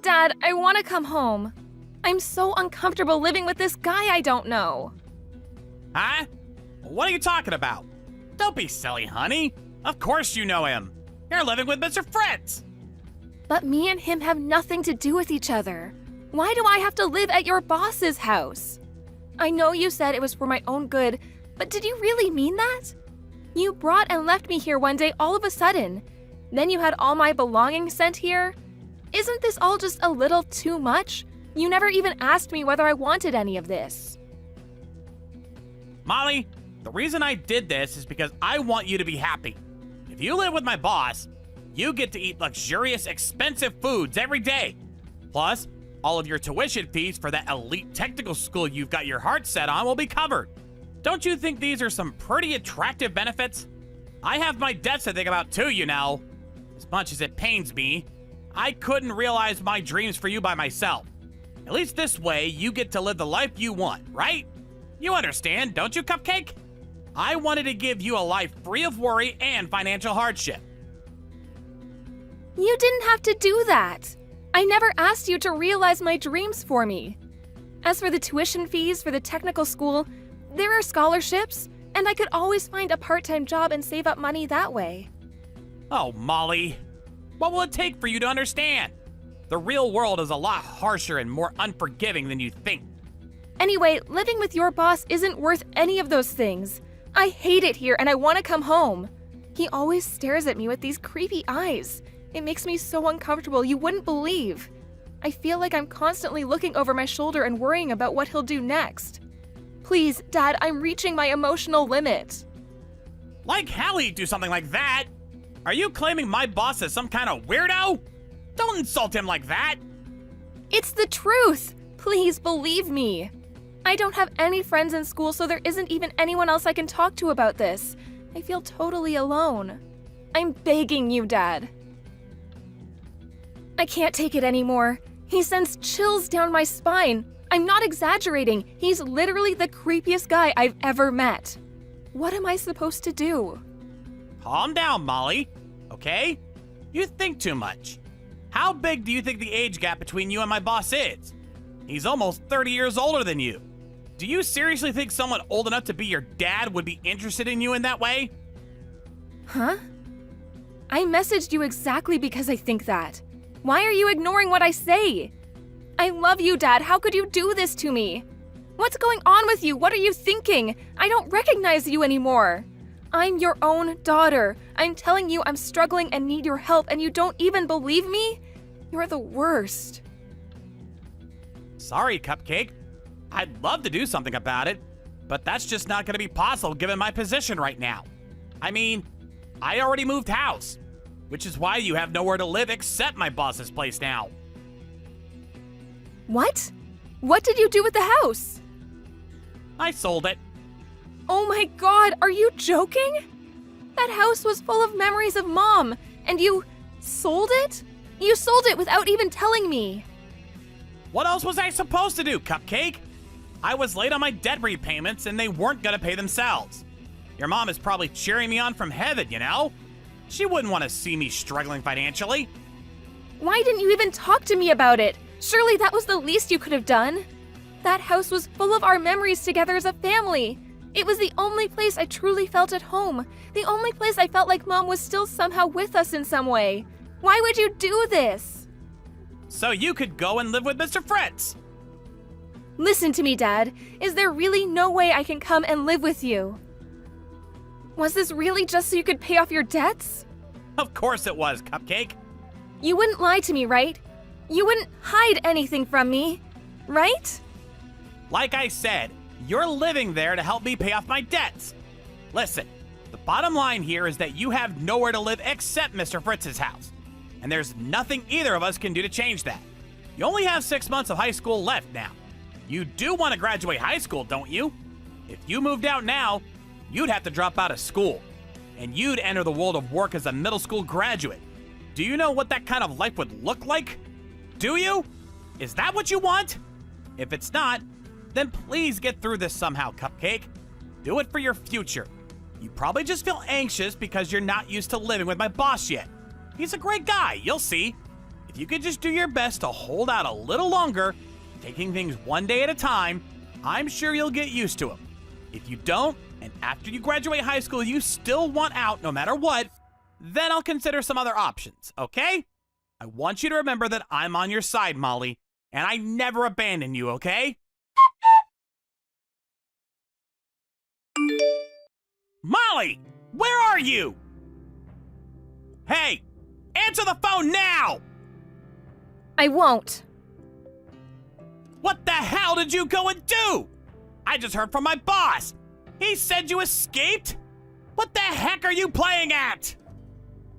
Dad, I want to come home. I'm so uncomfortable living with this guy I don't know. Huh? What are you talking about? Don't be silly, honey. Of course you know him. You're living with Mr. Fritz. But me and him have nothing to do with each other. Why do I have to live at your boss's house? I know you said it was for my own good, but did you really mean that? You brought and left me here one day all of a sudden. Then you had all my belongings sent here. Isn't this all just a little too much? You never even asked me whether I wanted any of this. Molly, the reason I did this is because I want you to be happy. If you live with my boss, you get to eat luxurious, expensive foods every day. Plus, all of your tuition fees for that elite technical school you've got your heart set on will be covered. Don't you think these are some pretty attractive benefits? I have my debts to think about too, you know. As much as it pains me, I couldn't realize my dreams for you by myself. At least this way, you get to live the life you want, right? You understand, don't you, Cupcake? I wanted to give you a life free of worry and financial hardship. You didn't have to do that. I never asked you to realize my dreams for me. As for the tuition fees for the technical school, there are scholarships, and I could always find a part-time job and save up money that way. Oh, Molly. What will it take for you to understand? The real world is a lot harsher and more unforgiving than you think. Anyway, living with your boss isn't worth any of those things. I hate it here and I want to come home. He always stares at me with these creepy eyes. It makes me so uncomfortable you wouldn't believe. I feel like I'm constantly looking over my shoulder and worrying about what he'll do next. Please, Dad, I'm reaching my emotional limit. Like how he'd do something like that? Are you claiming my boss is some kind of weirdo? Don't insult him like that. It's the truth. Please believe me. I don't have any friends in school, so there isn't even anyone else I can talk to about this. I feel totally alone. I'm begging you, Dad. I can't take it anymore. He sends chills down my spine. I'm not exaggerating. He's literally the creepiest guy I've ever met. What am I supposed to do? Calm down, Molly. Okay? You think too much. How big do you think the age gap between you and my boss is? He's almost 30 years older than you. Do you seriously think someone old enough to be your dad would be interested in you in that way? Huh? I messaged you exactly because I think that. Why are you ignoring what I say? I love you, Dad. How could you do this to me? What's going on with you? What are you thinking? I don't recognize you anymore. I'm your own daughter. I'm telling you I'm struggling and need your help, and you don't even believe me? You're the worst. Sorry, Cupcake. I'd love to do something about it, but that's just not going to be possible given my position right now. I mean, I already moved house, which is why you have nowhere to live except my boss's place now. What? What did you do with the house? I sold it. Oh my God, are you joking? That house was full of memories of Mom, and you sold it? You sold it without even telling me. What else was I supposed to do, Cupcake? I was late on my debt repayments and they weren't gonna pay themselves. Your mom is probably cheering me on from heaven, you know? She wouldn't want to see me struggling financially. Why didn't you even talk to me about it? Surely that was the least you could have done. That house was full of our memories together as a family. It was the only place I truly felt at home. The only place I felt like Mom was still somehow with us in some way. Why would you do this? So you could go and live with Mr. Fritz. Listen to me, Dad. Is there really no way I can come and live with you? Was this really just so you could pay off your debts? Of course it was, Cupcake. You wouldn't lie to me, right? You wouldn't hide anything from me, right? Like I said, you're living there to help me pay off my debts. Listen, the bottom line here is that you have nowhere to live except Mr. Fritz's house. And there's nothing either of us can do to change that. You only have 6 months of high school left now. You do want to graduate high school, don't you? If you moved out now, you'd have to drop out of school. And you'd enter the world of work as a middle school graduate. Do you know what that kind of life would look like? Do you? Is that what you want? If it's not, then please get through this somehow, Cupcake. Do it for your future. You probably just feel anxious because you're not used to living with my boss yet. He's a great guy, you'll see. If you could just do your best to hold out a little longer, taking things one day at a time, I'm sure you'll get used to them. If you don't, and after you graduate high school you still want out no matter what, then I'll consider some other options, okay? I want you to remember that I'm on your side, Molly, and I never abandon you, okay? Molly, where are you? Hey, answer the phone now! I won't. What the hell did you go and do? I just heard from my boss. He said you escaped? What the heck are you playing at?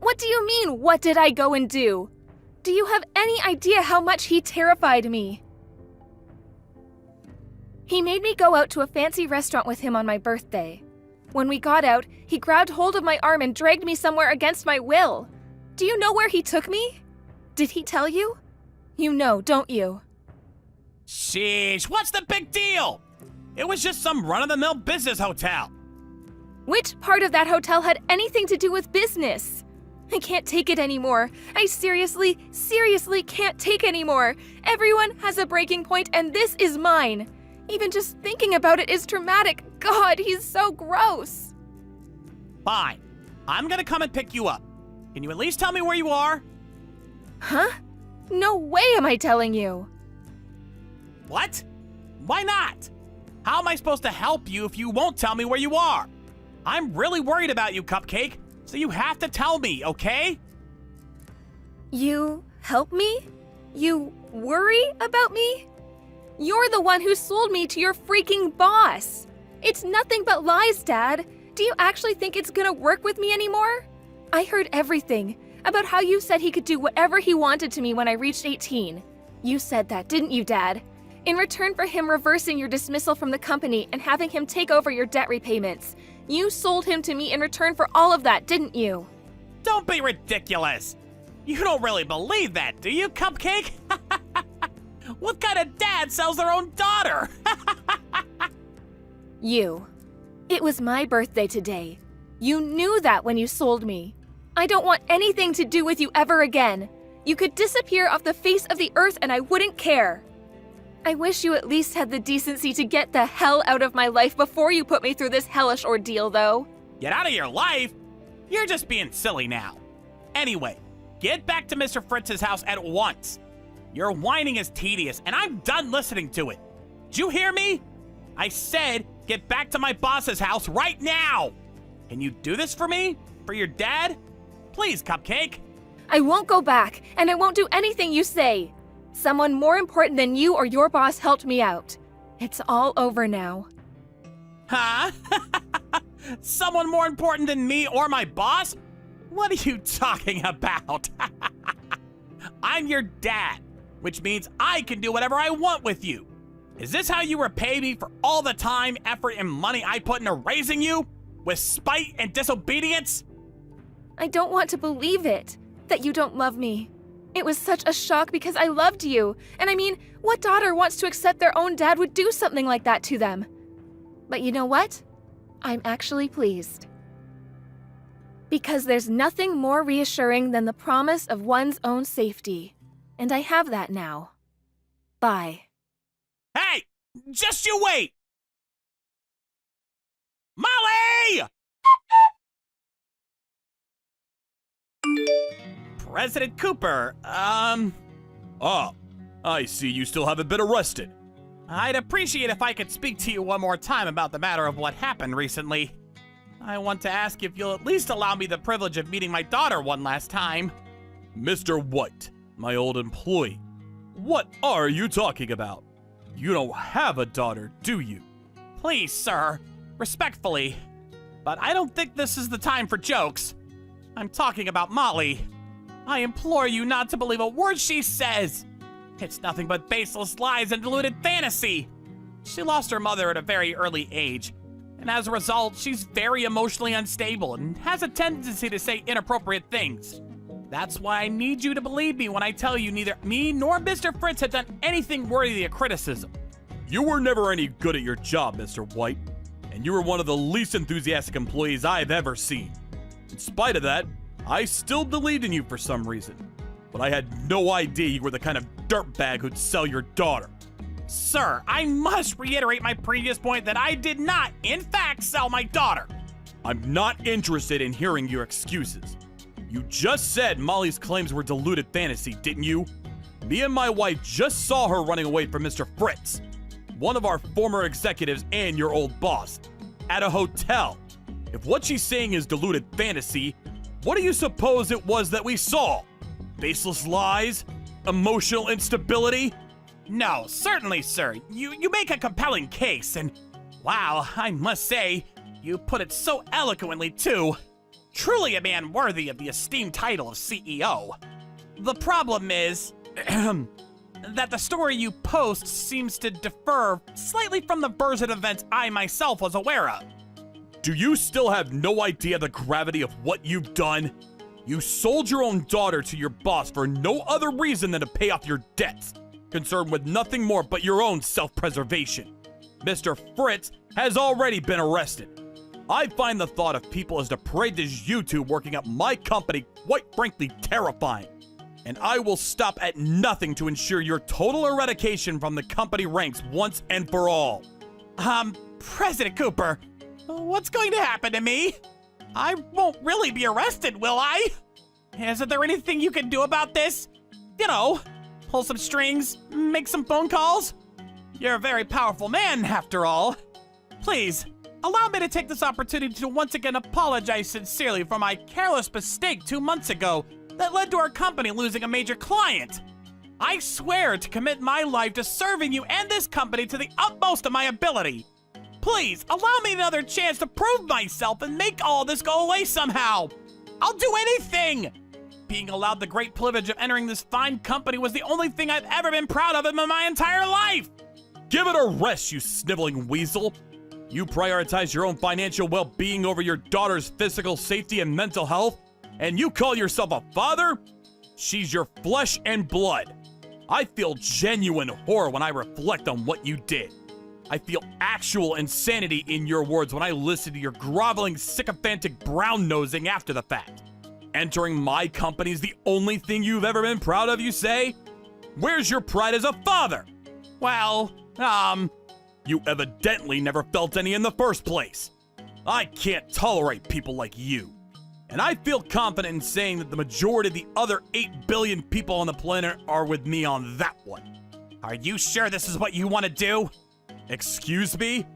What do you mean, what did I go and do? Do you have any idea how much he terrified me? He made me go out to a fancy restaurant with him on my birthday. When we got out, he grabbed hold of my arm and dragged me somewhere against my will. Do you know where he took me? Did he tell you? You know, don't you? Sheesh, what's the big deal? It was just some run-of-the-mill business hotel. Which part of that hotel had anything to do with business? I can't take it anymore. I seriously can't take anymore. Everyone has a breaking point, and this is mine. Even just thinking about it is traumatic. God, he's so gross. Fine. I'm gonna come and pick you up. Can you at least tell me where you are? Huh? No way am I telling you. What? Why not? How am I supposed to help you if you won't tell me where you are? I'm really worried about you, Cupcake, so you have to tell me, okay? You help me? You worry about me? You're the one who sold me to your freaking boss. It's nothing but lies, Dad. Do you actually think it's gonna work with me anymore? I heard everything about how you said he could do whatever he wanted to me when I reached 18. You said that, didn't you, Dad? In return for him reversing your dismissal from the company and having him take over your debt repayments. You sold him to me in return for all of that, didn't you? Don't be ridiculous. You don't really believe that, do you, Cupcake? What kind of dad sells their own daughter? You. It was my birthday today. You knew that when you sold me. I don't want anything to do with you ever again. You could disappear off the face of the earth and I wouldn't care. I wish you at least had the decency to get the hell out of my life before you put me through this hellish ordeal, though. Get out of your life? You're just being silly now. Anyway, get back to Mr. Fritz's house at once. Your whining is tedious, and I'm done listening to it. Did you hear me? I said get back to my boss's house right now. Can you do this for me? For your dad? Please, Cupcake. I won't go back, and I won't do anything you say. Someone more important than you or your boss helped me out. It's all over now. Huh? Someone more important than me or my boss? What are you talking about? I'm your dad, which means I can do whatever I want with you. Is this how you repay me for all the time, effort, and money I put into raising you? With spite and disobedience? I don't want to believe it, that you don't love me. It was such a shock because I loved you. And I mean, what daughter wants to accept their own dad would do something like that to them? But you know what? I'm actually pleased. Because there's nothing more reassuring than the promise of one's own safety. And I have that now. Bye. Hey! Just you wait! Molly! President Cooper, Ah, I see you still haven't been arrested. I'd appreciate if I could speak to you one more time about the matter of what happened recently. I want to ask if you'll at least allow me the privilege of meeting my daughter one last time. Mr. White, my old employee, what are you talking about? You don't have a daughter, do you? Please, sir, respectfully, but I don't think this is the time for jokes. I'm talking about Molly. I implore you not to believe a word she says. It's nothing but baseless lies and deluded fantasy. She lost her mother at a very early age, and as a result, she's very emotionally unstable and has a tendency to say inappropriate things. That's why I need you to believe me when I tell you neither me nor Mr. Fritz have done anything worthy of criticism. You were never any good at your job, Mr. White, and you were one of the least enthusiastic employees I've ever seen. In spite of that, I still believed in you for some reason. but I had no idea you were the kind of dirtbag who'd sell your daughter. Sir, I must reiterate my previous point that I did not, in fact, sell my daughter. I'm not interested in hearing your excuses. You just said Molly's claims were deluded fantasy, didn't you? Me and my wife just saw her running away from Mr. Fritz, one of our former executives and your old boss, at a hotel. If what she's saying is deluded fantasy, what do you suppose it was that we saw? Baseless lies? Emotional instability? No, certainly, sir. You make a compelling case, and wow, I must say, you put it so eloquently, too. Truly a man worthy of the esteemed title of CEO. The problem is that the story you post seems to differ slightly from the version of events I myself was aware of. Do you still have no idea the gravity of what you've done? You sold your own daughter to your boss for no other reason than to pay off your debts, concerned with nothing more but your own self-preservation. Mr. Fritz has already been arrested. I find the thought of people as depraved as you two working at my company quite frankly terrifying. And I will stop at nothing to ensure your total eradication from the company ranks once and for all. President Cooper, what's going to happen to me? I won't really be arrested, will I? Isn't there anything you can do about this? You know, pull some strings, make some phone calls? You're a very powerful man, after all. Please, allow me to take this opportunity to once again apologize sincerely for my careless mistake 2 months ago that led to our company losing a major client. I swear to commit my life to serving you and this company to the utmost of my ability. Please, allow me another chance to prove myself and make all this go away somehow. I'll do anything. Being allowed the great privilege of entering this fine company was the only thing I've ever been proud of in my entire life. Give it a rest, you sniveling weasel. You prioritize your own financial well-being over your daughter's physical safety and mental health, and you call yourself a father? She's your flesh and blood. I feel genuine horror when I reflect on what you did. I feel actual insanity in your words when I listen to your groveling, sycophantic brown-nosing after the fact. Entering my company's the only thing you've ever been proud of, you say? Where's your pride as a father? Well, You evidently never felt any in the first place. I can't tolerate people like you. And I feel confident in saying that the majority of the other 8 billion people on the planet are with me on that one. Are you sure this is what you want to do? Excuse me?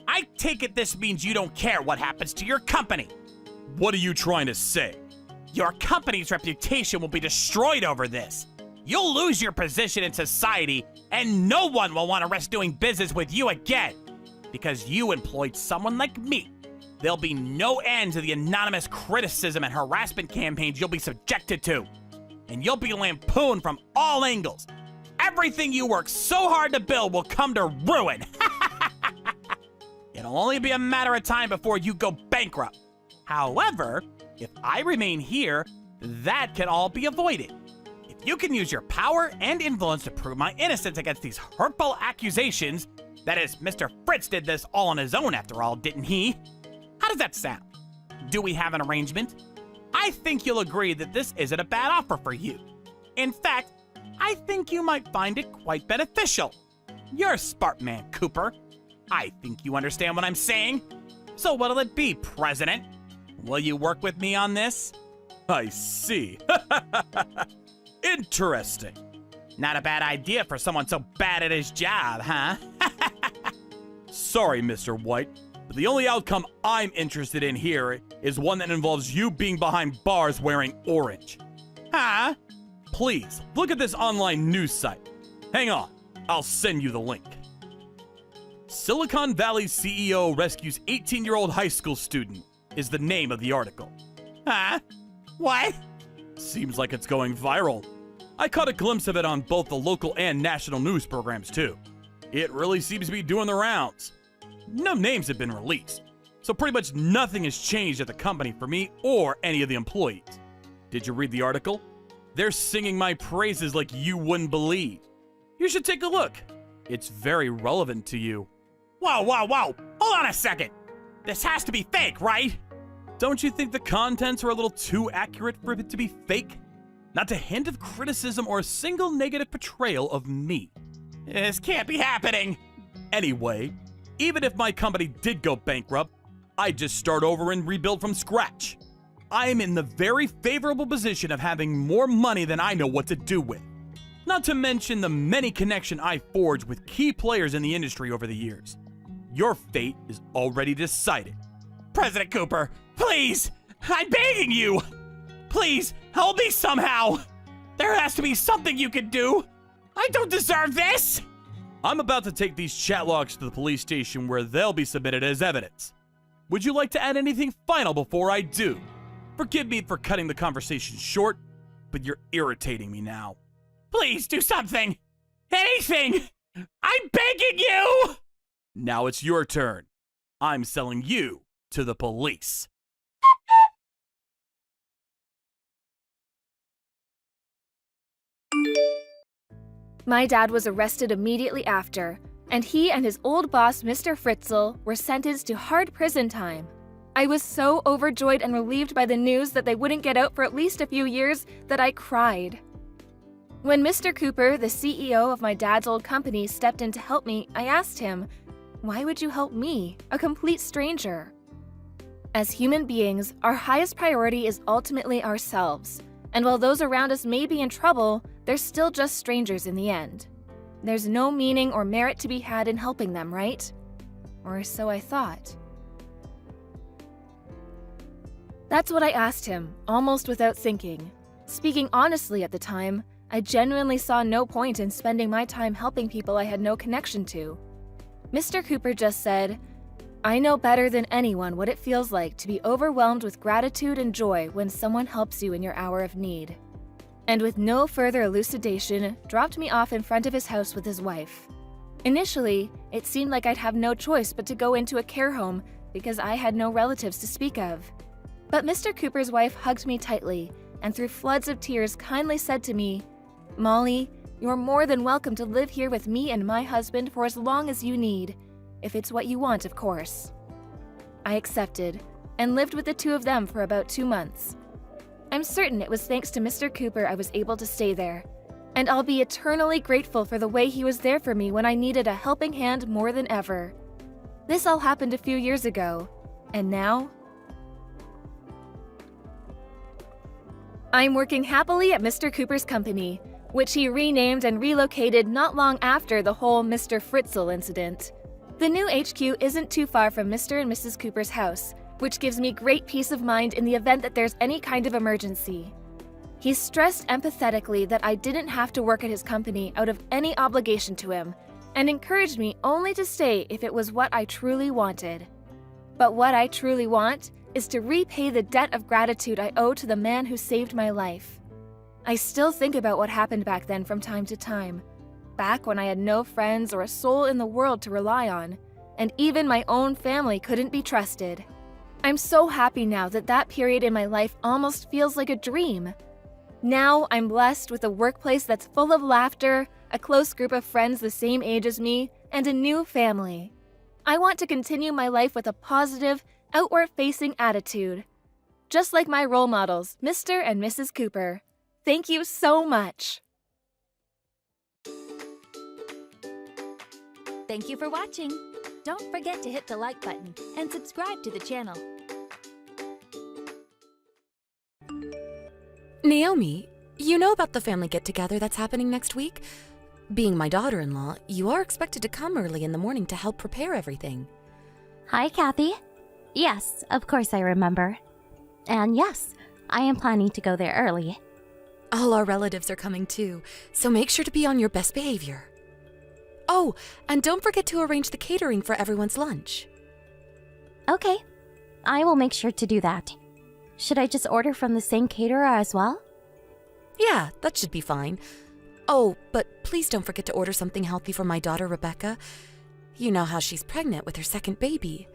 I take it this means you don't care what happens to your company. What are you trying to say? Your company's reputation will be destroyed over this. You'll lose your position in society, and no one will want to risk doing business with you again. Because you employed someone like me. There'll be no end to the anonymous criticism and harassment campaigns you'll be subjected to. And you'll be lampooned from all angles. Everything you worked so hard to build will come to ruin. It'll only be a matter of time before you go bankrupt. However, if I remain here, that can all be avoided. If you can use your power and influence to prove my innocence against these hurtful accusations, that is, Mr. Fritz did this all on his own after all, didn't he? How does that sound? Do we have an arrangement? I think you'll agree that this isn't a bad offer for you. In fact, I think you might find it quite beneficial. You're a smart man, Cooper. I think you understand what I'm saying. So what'll it be, President? Will you work with me on this? I see. Interesting. Not a bad idea for someone so bad at his job, huh? Sorry, Mr. White, but the only outcome I'm interested in here is one that involves you being behind bars wearing orange. Huh? Please, look at this online news site. Hang on, I'll send you the link. Silicon Valley CEO rescues 18-year-old high school student is the name of the article. Huh? What? Seems like it's going viral. I caught a glimpse of it on both the local and national news programs too. It really seems to be doing the rounds. No names have been released, so pretty much nothing has changed at the company for me or any of the employees. Did you read the article? They're singing my praises like you wouldn't believe. You should take a look. It's very relevant to you. Whoa, whoa, whoa! Hold on a second! This has to be fake, right? Don't you think the contents are a little too accurate for it to be fake? not a hint of criticism or a single negative portrayal of me. This can't be happening. Anyway, even if my company did go bankrupt, I'd just start over and rebuild from scratch. I am in the very favorable position of having more money than I know what to do with. Not to mention the many connections I forged with key players in the industry over the years. Your fate is already decided. President Cooper, please! I'm begging you! Please, help me somehow! There has to be something you can do! I don't deserve this! I'm about to take these chat logs to the police station where they'll be submitted as evidence. Would you like to add anything final before I do? Forgive me for cutting the conversation short, but you're irritating me now. Please do something! Anything! I'm begging you! Now it's your turn. I'm selling you to the police. My dad was arrested immediately after, and he and his old boss, Mr. Fritzl, were sentenced to hard prison time. I was so overjoyed and relieved by the news that they wouldn't get out for at least a few years that I cried. When Mr. Cooper, the CEO of my dad's old company, stepped in to help me, I asked him, "Why would you help me, a complete stranger?" As human beings, our highest priority is ultimately ourselves. And while those around us may be in trouble, they're still just strangers in the end. There's no meaning or merit to be had in helping them, right? Or so I thought. That's what I asked him, almost without thinking. Speaking honestly at the time, I genuinely saw no point in spending my time helping people I had no connection to. Mr. Cooper just said, "I know better than anyone what it feels like to be overwhelmed with gratitude and joy when someone helps you in your hour of need." And with no further elucidation, dropped me off in front of his house with his wife. Initially, it seemed like I'd have no choice but to go into a care home because I had no relatives to speak of. But Mr. Cooper's wife hugged me tightly and through floods of tears kindly said to me, "Molly, you're more than welcome to live here with me and my husband for as long as you need, if it's what you want, of course." I accepted and lived with the two of them for about 2 months. I'm certain it was thanks to Mr. Cooper I was able to stay there, and I'll be eternally grateful for the way he was there for me when I needed a helping hand more than ever. This all happened a few years ago, and now I'm working happily at Mr. Cooper's company, which he renamed and relocated not long after the whole Mr. Fritzl incident. The new HQ isn't too far from Mr. and Mrs. Cooper's house, which gives me great peace of mind in the event that there's any kind of emergency. He stressed empathetically that I didn't have to work at his company out of any obligation to him, and encouraged me only to stay if it was what I truly wanted. But what I truly want is to repay the debt of gratitude I owe to the man who saved my life. I still think about what happened back then from time to time, back when I had no friends or a soul in the world to rely on, and even my own family couldn't be trusted. I'm so happy now that that period in my life almost feels like a dream. Now I'm blessed with a workplace that's full of laughter, a close group of friends the same age as me, and a new family. I want to continue my life with a positive, outward-facing attitude. Just like my role models, Mr. and Mrs. Cooper. Thank you so much. Thank you for watching. Don't forget to hit the like button and subscribe to the channel. Naomi, you know about the family get-together that's happening next week? Being my daughter-in-law, you are expected to come early in the morning to help prepare everything. Hi, Kathy. Yes, of course I remember. And yes, I am planning to go there early. All our relatives are coming too, so make sure to be on your best behavior. Oh, and don't forget to arrange the catering for everyone's lunch. Okay, I will make sure to do that. Should I just order from the same caterer as well? Yeah, that should be fine. Oh, but please don't forget to order something healthy for my daughter, Rebecca. You know how she's pregnant with her second baby.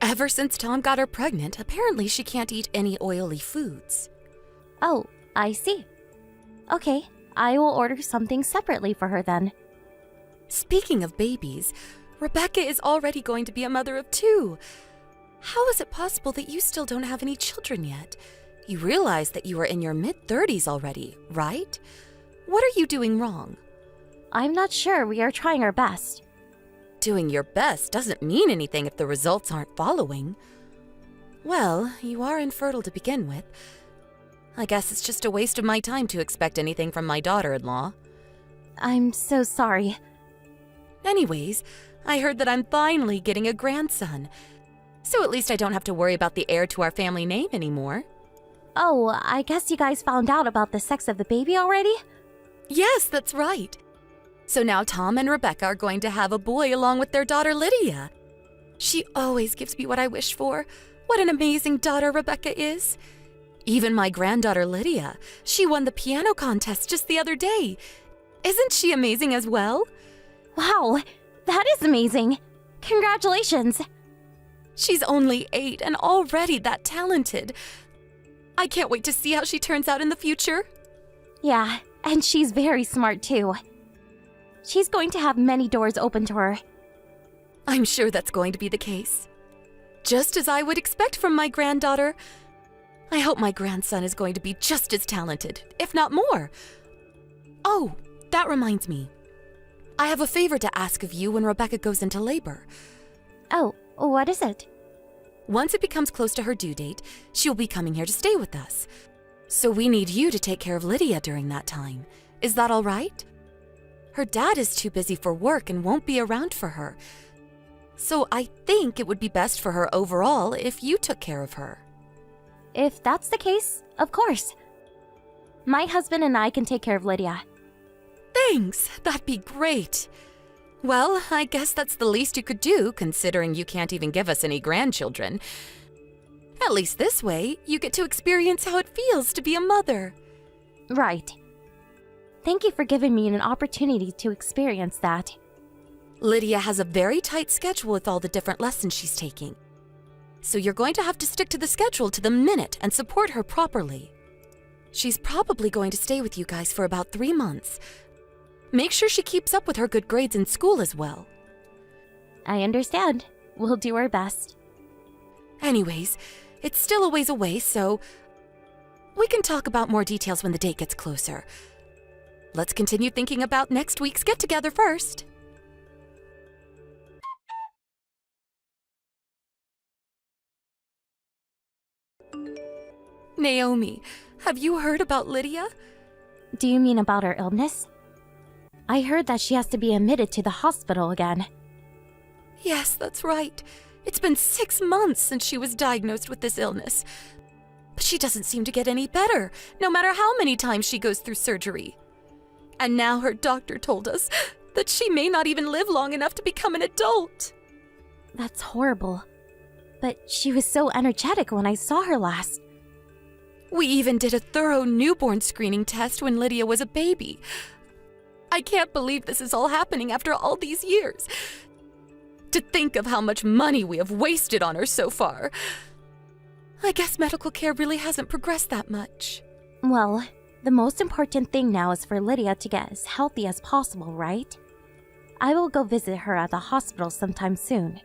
Ever since Tom got her pregnant, apparently she can't eat any oily foods. Oh, I see. Okay, I will order something separately for her then. Speaking of babies, Rebecca is already going to be a mother of 2. How is it possible that you still don't have any children yet? You realize that you are in your mid-30s already, right? What are you doing wrong? I'm not sure. We are trying our best. Doing your best doesn't mean anything if the results aren't following. Well, you are infertile to begin with. I guess it's just a waste of my time to expect anything from my daughter-in-law. I'm so sorry. Anyways, I heard that I'm finally getting a grandson. So at least I don't have to worry about the heir to our family name anymore. Oh, I guess you guys found out about the sex of the baby already? Yes, that's right. So now Tom and Rebecca are going to have a boy along with their daughter Lydia. She always gives me what I wish for. What an amazing daughter Rebecca is. Even my granddaughter Lydia, she won the piano contest just the other day. Isn't she amazing as well? Wow, that is amazing. Congratulations. She's only 8 and already that talented. I can't wait to see how she turns out in the future. Yeah, and she's very smart too. She's going to have many doors open to her. I'm sure that's going to be the case. Just as I would expect from my granddaughter. I hope my grandson is going to be just as talented, if not more. Oh, that reminds me. I have a favor to ask of you when Rebecca goes into labor. Oh, what is it? Once it becomes close to her due date, she'll be coming here to stay with us. So we need you to take care of Lydia during that time. Is that all right? Her dad is too busy for work and won't be around for her. So I think it would be best for her overall if you took care of her. If that's the case, of course. My husband and I can take care of Lydia. Thanks, that'd be great. Well, I guess that's the least you could do, considering you can't even give us any grandchildren. At least this way, you get to experience how it feels to be a mother. Right. Thank you for giving me an opportunity to experience that. Lydia has a very tight schedule with all the different lessons she's taking. So you're going to have to stick to the schedule to the minute and support her properly. She's probably going to stay with you guys for about 3 months. Make sure she keeps up with her good grades in school as well. I understand. We'll do our best. Anyways, it's still a ways away, so we can talk about more details when the date gets closer. Let's continue thinking about next week's get-together first. Naomi, have you heard about Lydia? Do you mean about her illness? I heard that she has to be admitted to the hospital again. Yes, that's right. It's been 6 months since she was diagnosed with this illness. But she doesn't seem to get any better, no matter how many times she goes through surgery. And now her doctor told us that she may not even live long enough to become an adult. That's horrible. But she was so energetic when I saw her last. We even did a thorough newborn screening test when Lydia was a baby. I can't believe this is all happening after all these years. To think of how much money we have wasted on her so far. I guess medical care really hasn't progressed that much. Well, the most important thing now is for Lydia to get as healthy as possible, right? I will go visit her at the hospital sometime soon.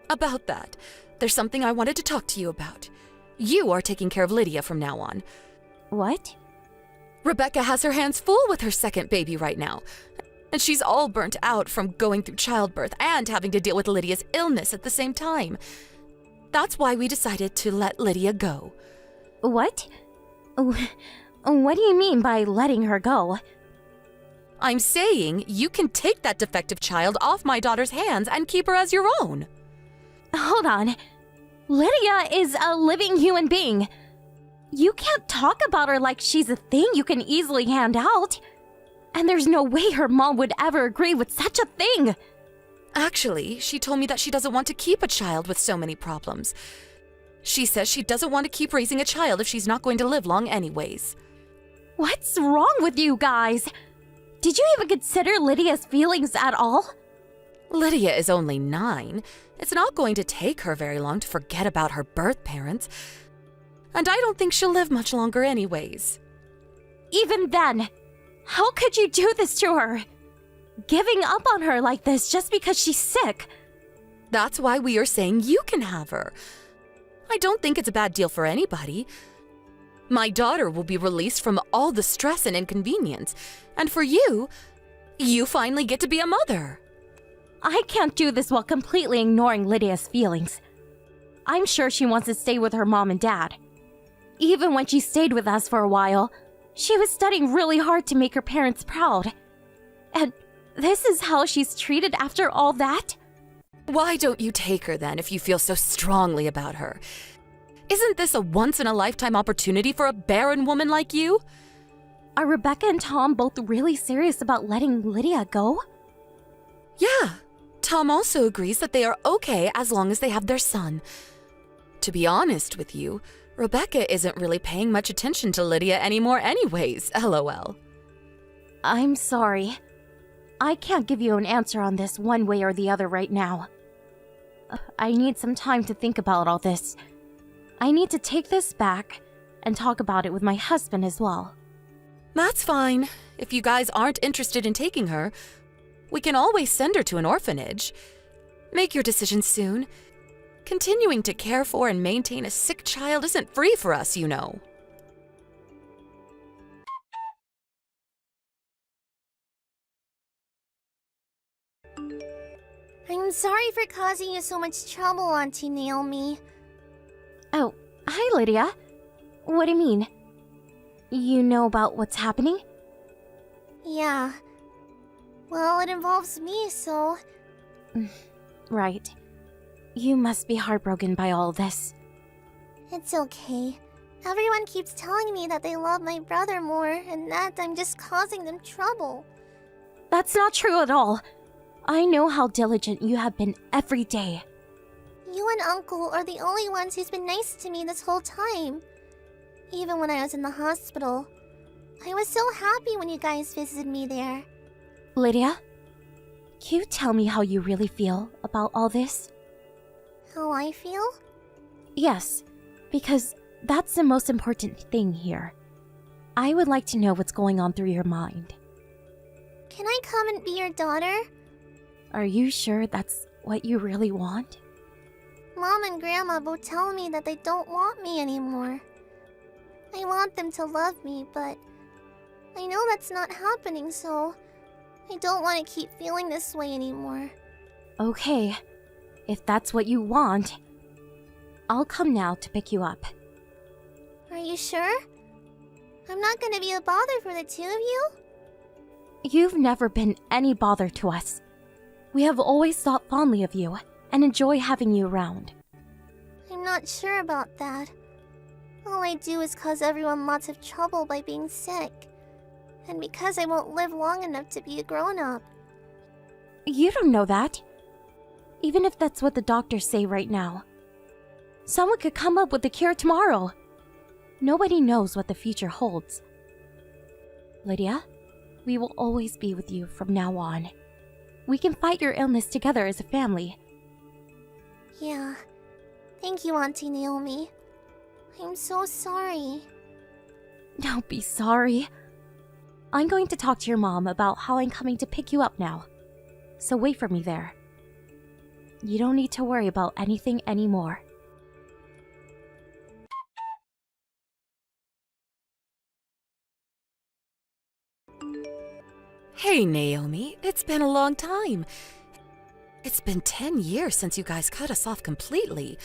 About that, there's something I wanted to talk to you about. You are taking care of Lydia from now on. What? Rebecca has her hands full with her second baby right now. And she's all burnt out from going through childbirth and having to deal with Lydia's illness at the same time. That's why we decided to let Lydia go. What? What do you mean by letting her go? I'm saying you can take that defective child off my daughter's hands and keep her as your own. Hold on. Lydia is a living human being. You can't talk about her like she's a thing you can easily hand out. And there's no way her mom would ever agree with such a thing. Actually, she told me that she doesn't want to keep a child with so many problems. She says she doesn't want to keep raising a child if she's not going to live long anyways. What's wrong with you guys? Did you even consider Lydia's feelings at all? Lydia is only 9. It's not going to take her very long to forget about her birth parents. And I don't think she'll live much longer anyways. Even then, how could you do this to her? Giving up on her like this just because she's sick. That's why we are saying you can have her. I don't think it's a bad deal for anybody. My daughter will be released from all the stress and inconvenience. And for you, you finally get to be a mother. I can't do this while completely ignoring Lydia's feelings. I'm sure she wants to stay with her mom and dad. Even when she stayed with us for a while, she was studying really hard to make her parents proud. And this is how she's treated after all that? Why don't you take her then if you feel so strongly about her? Isn't this a once-in-a-lifetime opportunity for a barren woman like you? Are Rebecca and Tom both really serious about letting Lydia go? Yeah. Tom also agrees that they are okay as long as they have their son. To be honest with you, Rebecca isn't really paying much attention to Lydia anymore anyways, lol. I'm sorry. I can't give you an answer on this one way or the other right now. I need some time to think about all this. I need to take this back and talk about it with my husband as well. That's fine. If you guys aren't interested in taking her, we can always send her to an orphanage. Make your decision soon. Continuing to care for and maintain a sick child isn't free for us, you know. I'm sorry for causing you so much trouble, Auntie Naomi. Oh, hi Lydia. What do you mean? You know about what's happening? Yeah. Well, it involves me, so... Right. You must be heartbroken by all this. It's okay. Everyone keeps telling me that they love my brother more, and that I'm just causing them trouble. That's not true at all. I know how diligent you have been every day. You and Uncle are the only ones who's been nice to me this whole time. Even when I was in the hospital. I was so happy when you guys visited me there. Lydia, can you tell me how you really feel about all this? How I feel? Yes, because that's the most important thing here. I would like to know what's going on through your mind. Can I come and be your daughter? Are you sure that's what you really want? Mom and Grandma both tell me that they don't want me anymore. I want them to love me, but I know that's not happening, so I don't want to keep feeling this way anymore. Okay, if that's what you want, I'll come now to pick you up. Are you sure? I'm not gonna be a bother for the two of you? You've never been any bother to us. We have always thought fondly of you and enjoy having you around. I'm not sure about that. All I do is cause everyone lots of trouble by being sick. And because I won't live long enough to be a grown-up. You don't know that. Even if that's what the doctors say right now. Someone could come up with the cure tomorrow. Nobody knows what the future holds. Lydia, we will always be with you from now on. We can fight your illness together as a family. Yeah. Thank you, Auntie Naomi. I'm so sorry. Don't be sorry. I'm going to talk to your mom about how I'm coming to pick you up now. So wait for me there. You don't need to worry about anything anymore. Hey, Naomi, it's been a long time. It's been 10 years since you guys cut us off completely.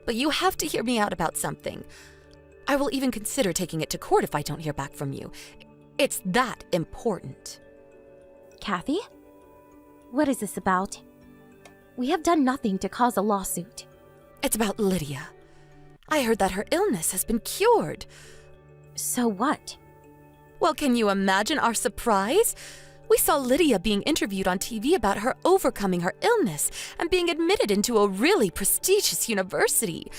But you have to hear me out about something. I will even consider taking it to court if I don't hear back from you. It's that important. Kathy? What is this about? We have done nothing to cause a lawsuit. It's about Lydia. I heard that her illness has been cured. So what? Well, can you imagine our surprise? We saw Lydia being interviewed on TV about her overcoming her illness and being admitted into a really prestigious university.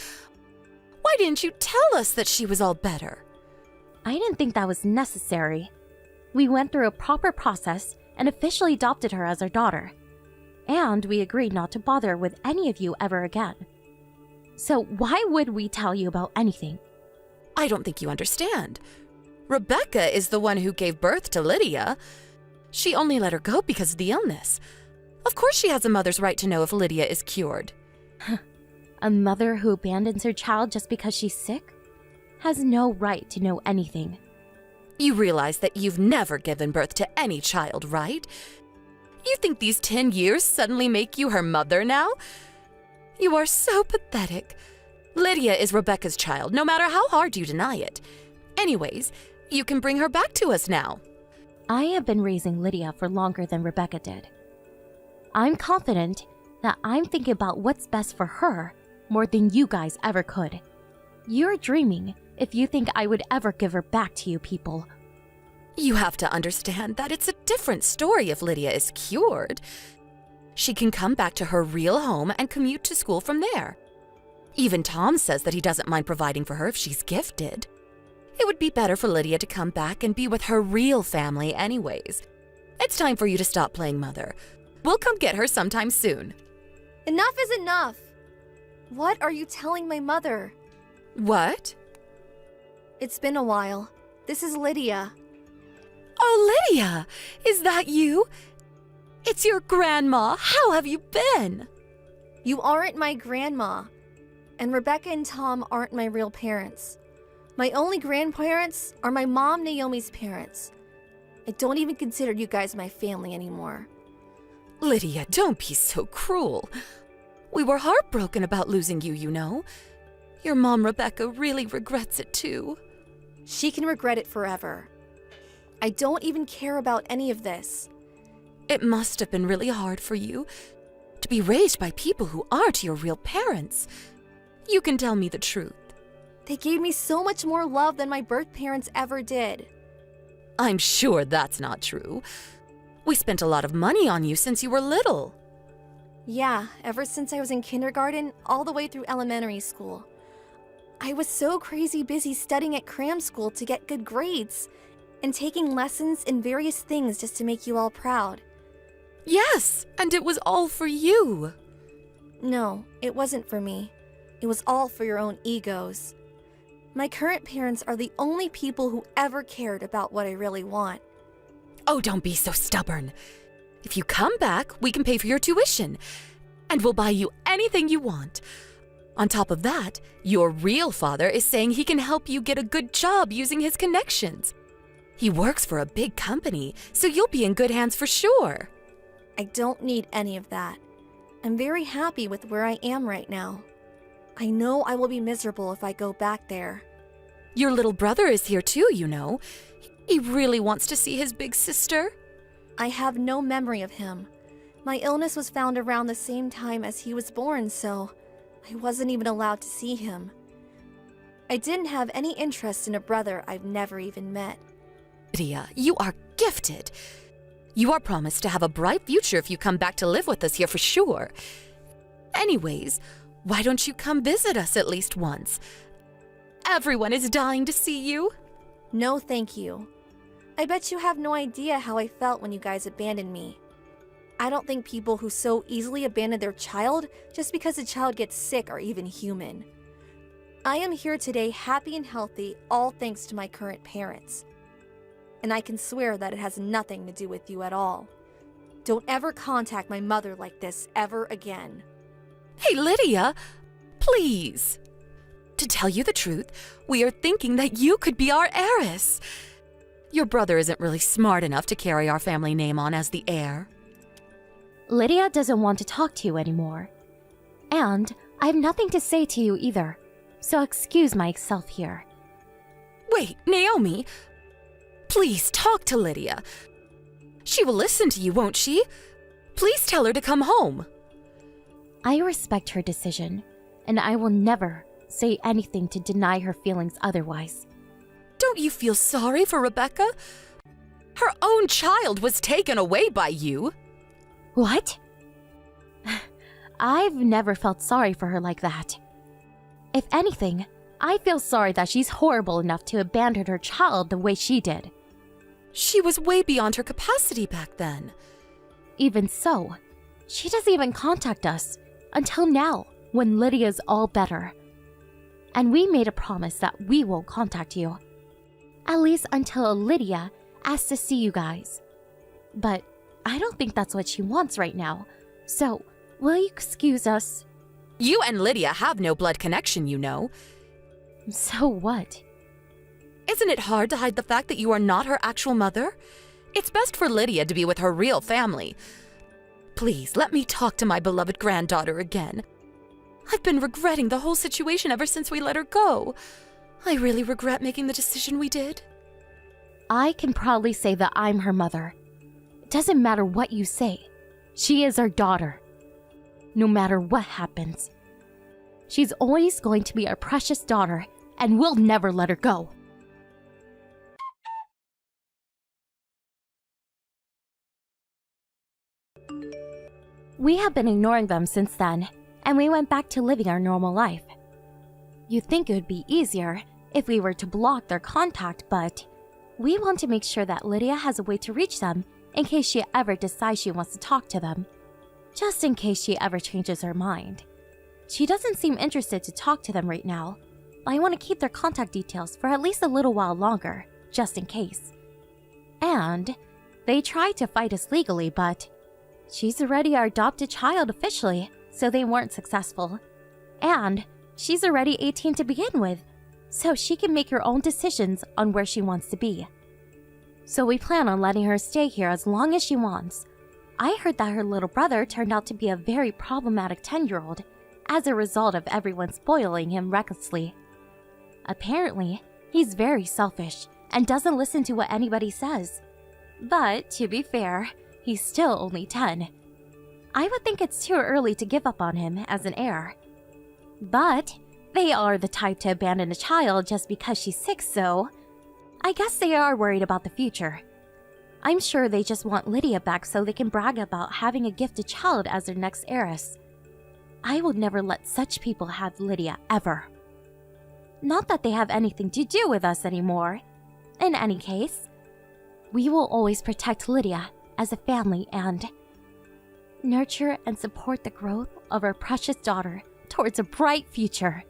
Why didn't you tell us that she was all better? I didn't think that was necessary. We went through a proper process and officially adopted her as our daughter. And we agreed not to bother with any of you ever again. So why would we tell you about anything? I don't think you understand. Rebecca is the one who gave birth to Lydia. She only let her go because of the illness. Of course she has a mother's right to know if Lydia is cured. A mother who abandons her child just because she's sick? has no right to know anything. You realize that you've never given birth to any child, right? You think these 10 years suddenly make you her mother now? You are so pathetic. Lydia is Rebecca's child, no matter how hard you deny it. Anyways, you can bring her back to us now. I have been raising Lydia for longer than Rebecca did. I'm confident that I'm thinking about what's best for her more than you guys ever could. You're dreaming if you think I would ever give her back to you people. You have to understand that it's a different story if Lydia is cured. She can come back to her real home and commute to school from there. Even Tom says that he doesn't mind providing for her if she's gifted. It would be better for Lydia to come back and be with her real family anyways. It's time for you to stop playing mother. We'll come get her sometime soon. Enough is enough! What are you telling my mother? What? It's been a while. This is Lydia. Oh, Lydia! Is that you? It's your grandma. How have you been? You aren't my grandma. And Rebecca and Tom aren't my real parents. My only grandparents are my mom Naomi's parents. I don't even consider you guys my family anymore. Lydia, don't be so cruel. We were heartbroken about losing you, you know. Your mom, Rebecca, really regrets it too. She can regret it forever. I don't even care about any of this. It must have been really hard for you to be raised by people who aren't your real parents. You can tell me the truth. They gave me so much more love than my birth parents ever did. I'm sure that's not true. We spent a lot of money on you since you were little. Yeah, ever since I was in kindergarten, all the way through elementary school. I was so crazy busy studying at cram school to get good grades, and taking lessons in various things just to make you all proud. Yes, and it was all for you. No, it wasn't for me. It was all for your own egos. My current parents are the only people who ever cared about what I really want. Oh, don't be so stubborn. If you come back, we can pay for your tuition, and we'll buy you anything you want. On top of that, your real father is saying he can help you get a good job using his connections. He works for a big company, so you'll be in good hands for sure. I don't need any of that. I'm very happy with where I am right now. I know I will be miserable if I go back there. Your little brother is here too, you know. He really wants to see his big sister. I have no memory of him. My illness was found around the same time as he was born, so I wasn't even allowed to see him. I didn't have any interest in a brother I've never even met. Lydia, you are gifted. You are promised to have a bright future if you come back to live with us here for sure. Anyways, why don't you come visit us at least once? Everyone is dying to see you. No, thank you. I bet you have no idea how I felt when you guys abandoned me. I don't think people who so easily abandon their child just because the child gets sick are even human. I am here today happy and healthy, all thanks to my current parents. And I can swear that it has nothing to do with you at all. Don't ever contact my mother like this ever again. Hey, Lydia, please. To tell you the truth, we are thinking that you could be our heiress. Your brother isn't really smart enough to carry our family name on as the heir. Lydia doesn't want to talk to you anymore. And I have nothing to say to you either, so excuse myself here. Wait, Naomi, please talk to Lydia. She will listen to you, won't she? Please tell her to come home. I respect her decision, and I will never say anything to deny her feelings otherwise. Don't you feel sorry for Rebecca? Her own child was taken away by you. What? I've never felt sorry for her like that. If anything, I feel sorry that she's horrible enough to abandon her child the way she did. She was way beyond her capacity back then. Even so, she doesn't even contact us until now, when Lydia's all better. And we made a promise that we won't contact you. At least until Lydia asks to see you guys. But I don't think that's what she wants right now. So, will you excuse us? You and Lydia have no blood connection, you know. So what? Isn't it hard to hide the fact that you are not her actual mother? It's best for Lydia to be with her real family. Please, let me talk to my beloved granddaughter again. I've been regretting the whole situation ever since we let her go. I really regret making the decision we did. I can proudly say that I'm her mother. It doesn't matter what you say. She is our daughter. No matter what happens. She's always going to be our precious daughter, and we'll never let her go. We have been ignoring them since then, and we went back to living our normal life. You'd think it would be easier if we were to block their contact, but we want to make sure that Lydia has a way to reach them in case she ever decides she wants to talk to them. Just in case she ever changes her mind. She doesn't seem interested to talk to them right now, but I want to keep their contact details for at least a little while longer, just in case. And they tried to fight us legally, but she's already our adopted child officially, so they weren't successful. And she's already 18 to begin with, so she can make her own decisions on where she wants to be. So we plan on letting her stay here as long as she wants. I heard that her little brother turned out to be a very problematic 10-year-old as a result of everyone spoiling him recklessly. Apparently, he's very selfish and doesn't listen to what anybody says. But to be fair, he's still only 10. I would think it's too early to give up on him as an heir. But they are the type to abandon a child just because she's sick, so I guess they are worried about the future. I'm sure they just want Lydia back so they can brag about having a gifted child as their next heiress. I would never let such people have Lydia ever. Not that they have anything to do with us anymore. In any case, we will always protect Lydia as a family and nurture and support the growth of our precious daughter towards a bright future.